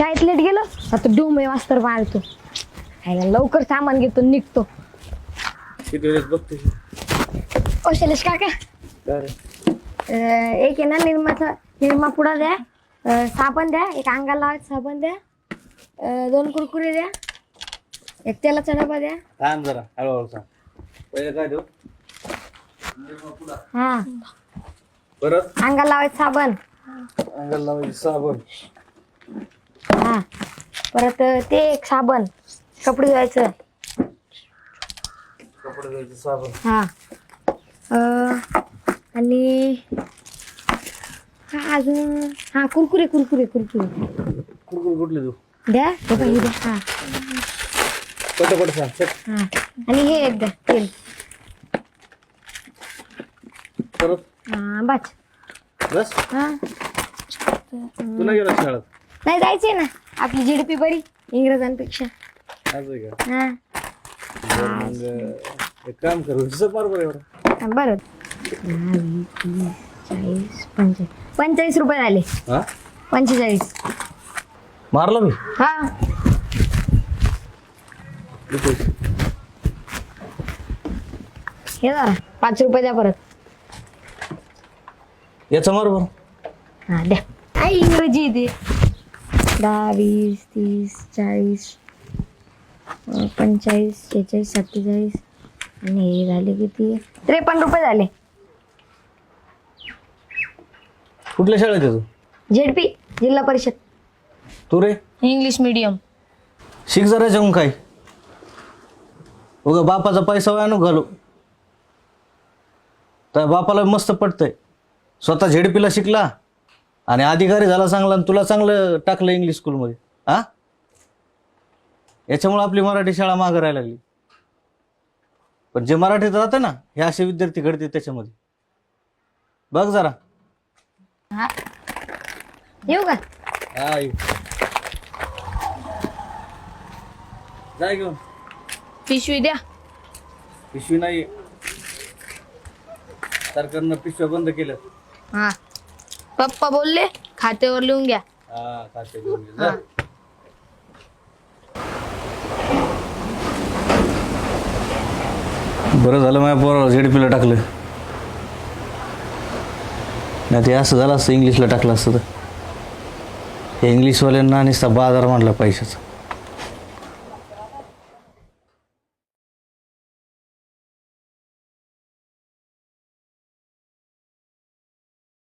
शाळेत लेट गेलो आता डोंबे मास्तर मारतो. खायला लवकर सामान घेतो निघतो. किती वेळेस बघते ओ शैलेश काका, एक आहे ना निरमा पुडा द्या, साबण द्या, एक अंगाला लावायचं साबण द्या, 2 कुरकुरे द्या, एक तेलाचा डबा द्या. थांब जरा हळूहळू सांग. पहिले काय देऊ? हा परत अंगाला लावायचं साबण. अंगाला लावायची साबण. हा परत ते एक साबण कपडे धुवायचं. कपडे धुवायचे साबण. हा आणि हा अजून हा कुरकुरे कुरकुरे कुरकुरे कुरकुर कुठले देऊ? द्या हे बघ, हे द्या. हा पट सांग चल. हा आणि हे एक द्या तेल. परत हा बस. बस. हा तुला गेला शाळेत? नाही जायचंय ना, आपली जीडीपी बरी इंग्रजांपेक्षा. आज आहे का? हा मग एक काम करू हिशोब मार बरं एवढं. बरं. 45 रुपये झाले. हा 45. मारला मी. हा हे जरा 5 रुपये द्या परत. याचा मार बरं. हा द्या. काय इंग्रजी दे. 10 20 30 40 45 46 47 आणि हे झाले किती 53 रुपये झाले. कुठल्या शाळेत आहे तू? झेडपी जिल्हा परिषद. तू रे? English medium. शिक जरा जाऊन काय उगा बापाचा पैसा वाया नको घालू. तर बापाला मस्त पटतंय. स्वतः झेडपीला शिकला आणि अधिकारी झाला चांगला आणि तुला चांगलं टाकलं इंग्लिश स्कूलमध्ये. हा याच्यामुळे आपली मराठी शाळा मागं राहायला लागली. पण जे मराठीत राहतं ना हे असे विद्यार्थी घडते त्याच्यामध्ये. बघ जरा. हा येऊ का? हा जाय घेऊन. पिशवी द्या. पिशवी नाही, सरकारनं पिशव्या बंद केल्या. हा पप्पा बोलले खात्यावर लिहून घ्या. हा खाते घेऊन घे. जा. बरं झालं माझ्या पोराला झेडपीला टाकलं, नाही ते असं झालं असतं इंग्लिशला टाकलं असतं तर. हे इंग्लिशवाल्यांना नुसता बाजार मांडला पैशाचा.